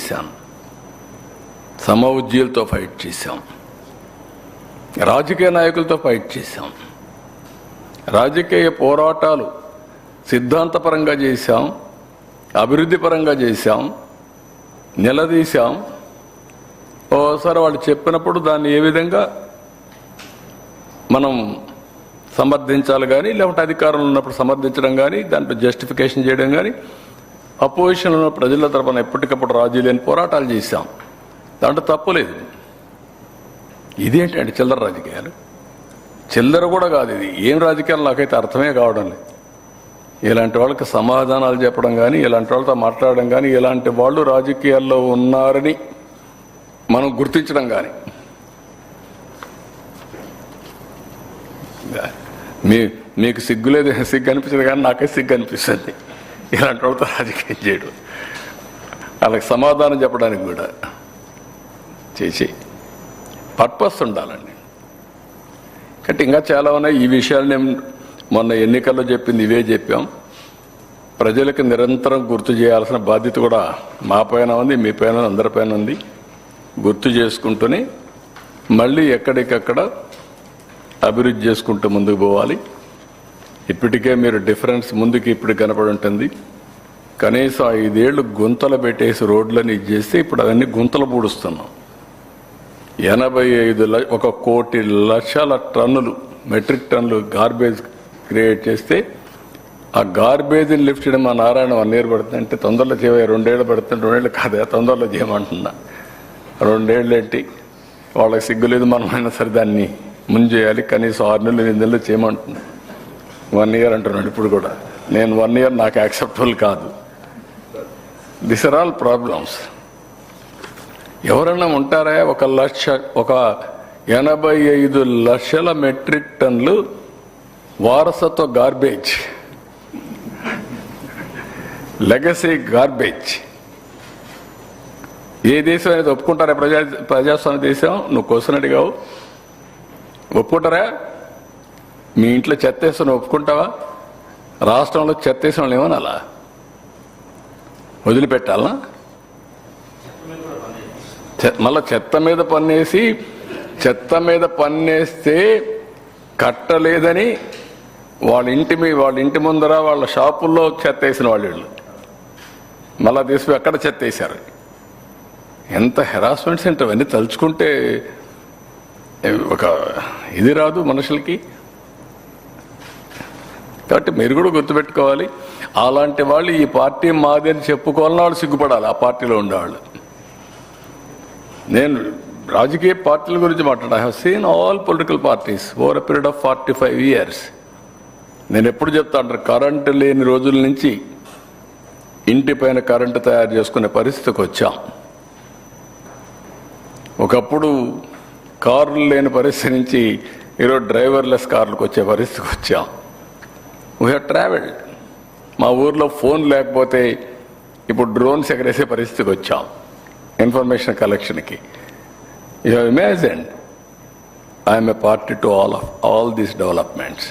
చేశాను, సమఉజ్జీలతో ఫైట్ చేశాం, రాజకీయ నాయకులతో ఫైట్ చేశాం, రాజకీయ పోరాటాలు సిద్ధాంతపరంగా చేశాం, అభివృద్ధి పరంగా చేశాం, నిలదీశాం. ఓసారి వాళ్ళు చెప్పినప్పుడు దాన్ని ఏ విధంగా మనం సమర్థించాలి కానీ, లేకపోతే అధికారంలో ఉన్నప్పుడు సమర్థించడం కానీ, దాంట్లో జస్టిఫికేషన్ చేయడం కానీ, అపోజిషన్లో ఉన్న ప్రజల తరపున ఎప్పటికప్పుడు రాజీ లేని పోరాటాలు చేశాం. దాంట్లో తప్పులేదు. ఇదేంటండి చిల్లర రాజకీయాలు? చిల్లర కూడా కాదు ఇది. ఏం రాజకీయాలు నాకైతే అర్థమే కావడం లేదు. ఇలాంటి వాళ్ళకి సమాధానాలు చెప్పడం కానీ, ఇలాంటి వాళ్ళతో మాట్లాడడం కానీ, ఇలాంటి వాళ్ళు రాజకీయాల్లో ఉన్నారని మనం గుర్తించడం కానీ, మీకు సిగ్గు లేదు, సిగ్గు అనిపించదు కానీ నాకే సిగ్గు అనిపిస్తుంది ఇలాంటి వాళ్ళతో రాజకీయం చేయడం. వాళ్ళకి సమాధానం చెప్పడానికి కూడా చేసి పర్పస్ ఉండాలండి. కాబట్టి ఇంకా చాలా ఉన్నాయి. ఈ విషయాలు నేను మొన్న ఎన్నికల్లో చెప్పింది ఇవే చెప్పాం. ప్రజలకు నిరంతరం గుర్తు చేయాల్సిన బాధ్యత కూడా మా పైన ఉంది, మీ పైన, అందరిపైన ఉంది. గుర్తు చేసుకుంటూనే మళ్ళీ ఎక్కడికక్కడ అభివృద్ధి చేసుకుంటూ ముందుకు పోవాలి. ఇప్పటికే మీరు డిఫరెన్స్ ముందుకి ఇప్పుడు కనపడి ఉంటుంది. కనీసం 5 ఏళ్ళు గుంతలు పెట్టేసి రోడ్లని చేస్తే ఇప్పుడు అవన్నీ గుంతలు పూడుస్తున్నాం. 1 కోటి లక్షల టన్నులు, మెట్రిక్ టన్నులు గార్బేజ్ క్రియేట్ చేస్తే ఆ గార్బేజ్ని లిఫ్ట్ చేయడం మా నారాయణ 1 ఇయర్ పడుతుంది. అంటే తొందరలో చేయవా, 2 ఏళ్ళు పడుతుంది. 2 ఏళ్ళు కాదా, తొందరలో చేయమంటున్నా. 2 ఏళ్ళు ఏంటి, వాళ్ళకి సిగ్గులేదు. మనమైనా సరే దాన్ని ముందు చేయాలి. కనీసం 6 నెలలు 8 నెలలు చేయమంటున్నా. 1 ఇయర్ అంటున్నాడు ఇప్పుడు కూడా. నేను 1 ఇయర్ నాకు యాక్సెప్టబుల్ కాదు. This are all problems. ఎవరన్నా ఉంటారా? 85 లక్షల మెట్రిక్ టన్నులు వారసత్వ గార్బేజ్, లెగసీ గార్బేజ్. ఏ దేశం అనేది ఒప్పుకుంటారా? ప్రజాస్వామ్య దేశం. నువ్వు క్వశ్చన్ అడిగావు, ఒప్పుకుంటారా? మీ ఇంట్లో చెత్త వేసుకుని ఒప్పుకుంటావా? రాష్ట్రంలో చెత్త వేసిన వాళ్ళు ఏమన్నా అలా వదిలిపెట్టాలనా? మళ్ళా చెత్త మీద పన్నేస్తే కట్టలేదని వాళ్ళ ఇంటి ముందర వాళ్ళ షాపుల్లో చెత్త వేసిన వాళ్ళు మళ్ళా తీసుకుని అక్కడ చెత్త వేశారు. ఎంత హెరాస్మెంట్స్ అంటే అవన్నీ తలుచుకుంటే ఒక ఇది రాదు మనుషులకి. కాబట్టి మీరు కూడా గుర్తుపెట్టుకోవాలి, అలాంటి వాళ్ళు ఈ పార్టీ మాది అని చెప్పుకోవాలని వాళ్ళు సిగ్గుపడాలి, ఆ పార్టీలో ఉండేవాళ్ళు. నేను రాజకీయ పార్టీల గురించి మాట్లాడా. I have seen all political parties over a period of 45 years. నేను ఎప్పుడు చెప్తా అంటారు, కరెంటు లేని రోజుల నుంచి ఇంటి పైన కరెంటు తయారు చేసుకునే పరిస్థితికి వచ్చాం. ఒకప్పుడు కార్లు లేని పరిస్థితి నుంచి ఈరోజు డ్రైవర్లెస్ కార్లకు వచ్చే పరిస్థితికి వచ్చాం. We have travelled. మా ఊర్లో ఫోన్ లేకపోతే ఇప్పుడు డ్రోన్స్ ఎగరేసే పరిస్థితికి వచ్చాం ఇన్ఫర్మేషన్ కలెక్షన్కి. You have imagined I'm a party to all these developments.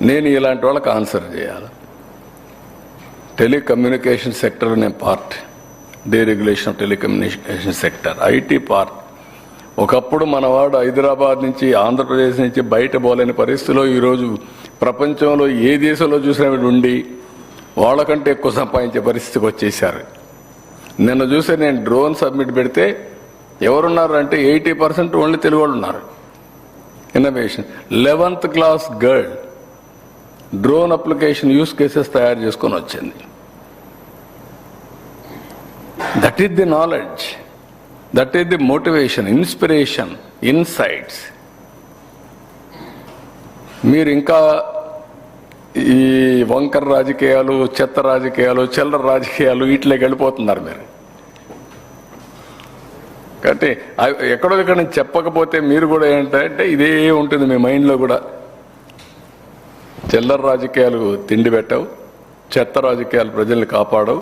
నేను ఇలాంటి వాళ్ళకి ఆన్సర్ చేయాలి. టెలికమ్యూనికేషన్ సెక్టర్ నేను part, deregulation of telecommunication sector, IT part. ఒకప్పుడు మనవాడు హైదరాబాద్ నుంచి, ఆంధ్రప్రదేశ్ నుంచి బయట పోలేని పరిస్థితిలో ఈరోజు ప్రపంచంలో ఏ దేశంలో చూసినా ఉండి వాళ్ళకంటే ఎక్కువ సంపాదించే పరిస్థితికి వచ్చేసారు. నిన్న చూసే నేను డ్రోన్ సబ్మిట్ పెడితే ఎవరున్నారు అంటే 80% ఓన్లీ తెలుగు వాళ్ళు ఉన్నారు. Innovation 11th class girl drone application use cases తయారు చేసుకొని వచ్చింది. That is the knowledge, that is the motivation, inspiration, insights. మీరు ఇంకా ఈ వంకర రాజకీయాలు, చెత్త రాజకీయాలు, చిల్లర రాజకీయాలు వీటిలోకి వెళ్ళిపోతున్నారు మీరు. కాబట్టి ఎక్కడో ఇక్కడ నేను చెప్పకపోతే మీరు కూడా ఏంటంటే ఇదే ఉంటుంది మీ మైండ్లో కూడా. చిల్లర రాజకీయాలు తిండి పెట్టవు, చెత్త రాజకీయాలు ప్రజల్ని కాపాడవు,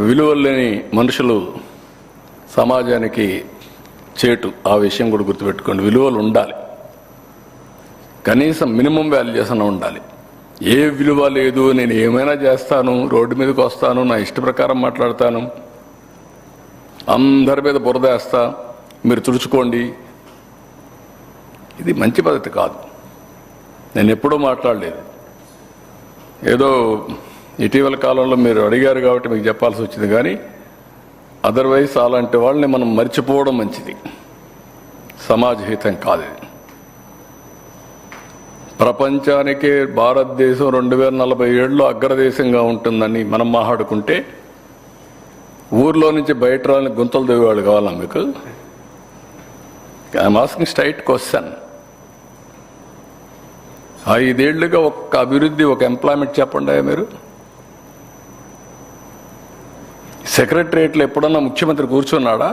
విలువలు లేని మనుషులు సమాజానికి చేటు. ఆ విషయం కూడా గుర్తుపెట్టుకోండి. విలువలు ఉండాలి, కనీసం మినిమం వాల్యూస్ అన్న ఉండాలి. ఏ విలువ లేదు, నేను ఏమైనా చేస్తాను, రోడ్డు మీదకి వస్తాను, నా ఇష్ట ప్రకారం మాట్లాడతాను, అందరి మీద బురద వేస్తా, మీరు తుడుచుకోండి. ఇది మంచి పద్ధతి కాదు. నేను ఎప్పుడూ మాట్లాడలేదు. ఏదో ఇటీవల కాలంలో మీరు అడిగారు కాబట్టి మీకు చెప్పాల్సి వచ్చింది, కానీ అదర్వైజ్ అలాంటి వాళ్ళని మనం మర్చిపోవడం మంచిది. సమాజ హితం కాదు ఇది. ప్రపంచానికే భారతదేశం 2047లో అగ్రదేశంగా ఉంటుందని మనం మాట్లాడుకుంటే ఊర్లో నుంచి బయట రాని గుంతలు దిగేవాళ్ళు కావాలా మీకు? I'm asking straight question. 5 ఏళ్లుగా ఒక్క అభివృద్ధి, ఒక ఎంప్లాయ్మెంట్ చెప్పండి మీరు. సెక్రటరియట్లో ఎప్పుడన్నా ముఖ్యమంత్రి కూర్చున్నాడా?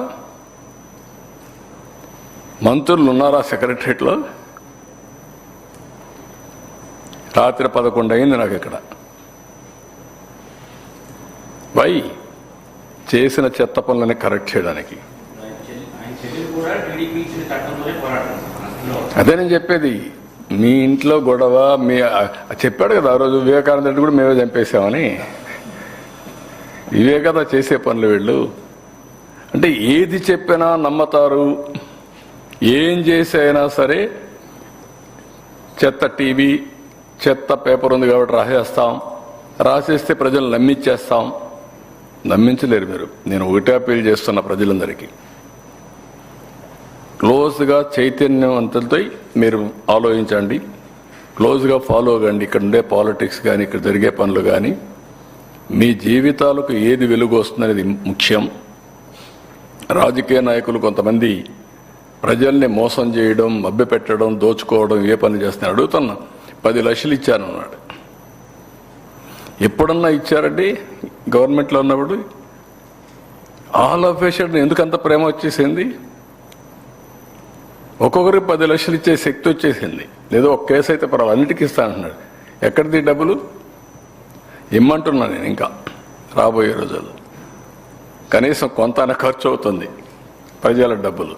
మంత్రులు ఉన్నారా సెక్రటరియట్లో? రాత్రి 11 అయింది నాకు ఇక్కడ. వై? చేసిన చెత్త పనులని కరెక్ట్ చేయడానికి. అదే నేను చెప్పేది. మీ ఇంట్లో గొడవ, మీ చెప్పాడు కదా ఆ రోజు వివేకానంద రెడ్డి కూడా మేమే చంపేశామని. ఇవే కదా చేసే పనులు వీళ్ళు. అంటే ఏది చెప్పినా నమ్మతారు. ఏం చేసైనా సరే చెత్త టీవీ, చెత్త పేపర్ ఉంది కాబట్టి రాసేస్తాం, రాసేస్తే ప్రజలు నమ్మించేస్తాం. నమ్మించలేరు మీరు. నేను ఒకటే అప్పీల్ చేస్తున్న ప్రజలందరికీ, క్లోజ్గా చైతన్యవంతులతో మీరు ఆలోచించండి, క్లోజ్గా ఫాలో అవ్వండి. ఇక్కడ ఉండే పాలిటిక్స్ కానీ, ఇక్కడ జరిగే పనులు కానీ, మీ జీవితాలకు ఏది వెలుగు వస్తుందనేది ముఖ్యం. రాజకీయ నాయకులు కొంతమంది ప్రజల్ని మోసం చేయడం, మభ్యపెట్టడం, దోచుకోవడం, ఏ పని చేస్తున్నారు? అడుగుతున్నా. 10 లక్షలు ఇచ్చానన్నాడు. ఎప్పుడన్నా ఇచ్చారండి గవర్నమెంట్లో ఉన్నప్పుడు? ఆల్ ఆఫ్ ఏ సడన్ ఎందుకంత ప్రేమ వచ్చేసింది? ఒక్కొక్కరికి 10 లక్షలు ఇచ్చే శక్తి వచ్చేసింది. లేదో ఒక కేసు అయితే పర్వాలేదు, అన్నిటికీ ఇస్తానంటున్నాడు. ఎక్కడిది డబ్బులు? ఇమ్మంటున్నా నేను. ఇంకా రాబోయే రోజుల్లో కనీసం కొంత ఖర్చు అవుతుంది. ప్రజల డబ్బులు,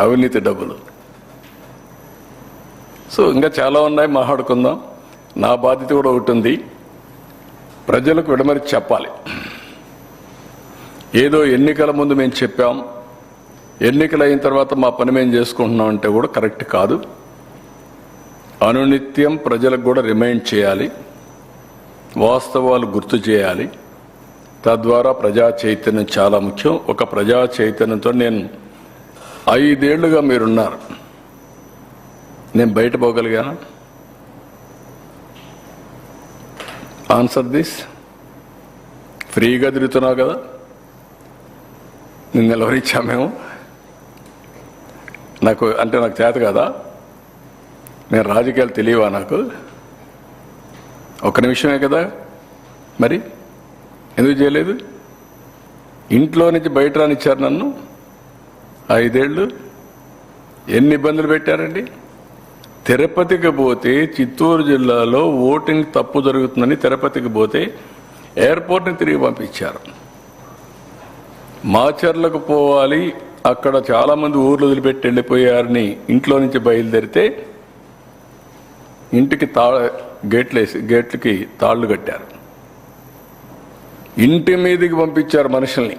అవినీతి డబ్బులు. సో ఇంకా చాలా ఉన్నాయి, మాట్లాడుకుందాం. నా బాధ్యత కూడా ఒకటి ఉంది, ప్రజలకు విడమరి చెప్పాలి. ఏదో ఎన్నికల ముందు మేము చెప్పాం, ఎన్నికలు అయిన తర్వాత మా పని మేము చేసుకుంటున్నాం అంటే కూడా కరెక్ట్ కాదు. అనునిత్యం ప్రజలకు కూడా రిమైండ్ చేయాలి, వాస్తవాలు గుర్తు చేయాలి. తద్వారా ప్రజా చైతన్యం చాలా ముఖ్యం. ఒక ప్రజా చైతన్యంతో నేను 5 ఏళ్లుగా మీరున్నారు, నేను బయట పోగలిగానా? Answer this. ఫ్రీగా తిరుగుతున్నావు కదా, నిన్ను నిలవరించా మేము. నాకు చేత కదా? నేను రాజకీయాలు తెలియవా నాకు? ఒక్క నిమిషమే కదా, మరి ఎందుకు చేయలేదు? ఇంట్లో నుంచి బయట రానిచ్చారు నన్ను 5 ఏళ్ళు. ఎన్ని ఇబ్బందులు పెట్టారండి? తిరుపతికి పోతే, చిత్తూరు జిల్లాలో ఓటింగ్ తప్పు జరుగుతుందని తిరుపతికి పోతే ఎయిర్పోర్ట్ని తిరిగి పంపించారు. మాచర్లకు పోవాలి, అక్కడ చాలామంది ఊర్లు వదిలిపెట్టి వెళ్ళిపోయారని ఇంట్లో నుంచి బయలుదేరితే ఇంటికి గేట్లకి తాళ్లు కట్టారు. ఇంటి మీదకి పంపించారు మనుషుల్ని.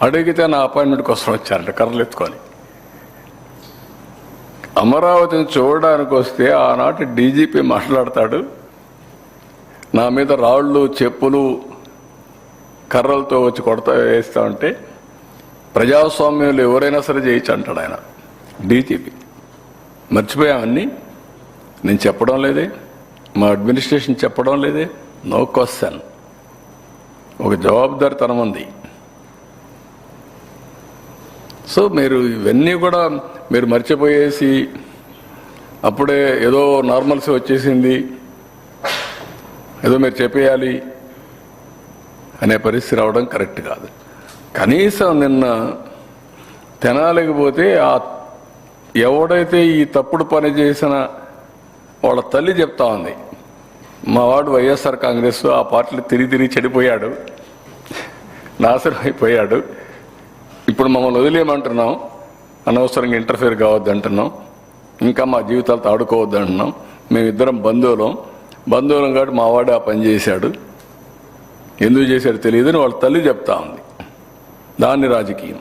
అడిగితే నా అపాయింట్మెంట్ కోసం వచ్చారంట కర్రలు ఎత్తుకొని. అమరావతిని చూడడానికి వస్తే ఆనాటి డీజీపీ మాట్లాడతాడు, నా మీద రాళ్ళు, చెప్పులు, కర్రలతో వచ్చి వేస్తా ఉంటే ప్రజాస్వామ్యంలో ఎవరైనా సరే చేయొచ్చు అంటాడు ఆయన, డీజీపీ. మర్చిపోయామన్నీ. నేను చెప్పడం లేదే, మా అడ్మినిస్ట్రేషన్ చెప్పడం లేదే. No question. ఒక జవాబుదారితనం ఉంది. సో మీరు ఇవన్నీ కూడా మీరు మర్చిపోయేసి అప్పుడే ఏదో నార్మల్సీ వచ్చేసింది, ఏదో మీరు చెప్పేయాలి అనే పరిస్థితి రావడం కరెక్ట్ కాదు. కనీసం నిన్న తెనాలికి పోతే ఎవడైతే ఈ తప్పుడు పని చేసిన వాళ్ళ తల్లి చెప్తా ఉంది, మా వాడు వైఎస్ఆర్ కాంగ్రెస్ ఆ పార్టీలు తిరిగి చెడిపోయాడు, నాశనం అయిపోయాడు, ఇప్పుడు మమ్మల్ని వదిలేయమంటున్నాం, అనవసరంగా ఇంటర్ఫియర్ కావద్దు అంటున్నాం, ఇంకా మా జీవితాలతో ఆడుకోవద్దు అంటున్నాం, మేమిద్దరం బంధువులం కాబట్టి మా వాడు ఆ పని చేశాడు, ఎందుకు చేశాడు తెలియదు అని వాళ్ళ తల్లి చెప్తా ఉంది. దాన్ని రాజకీయం.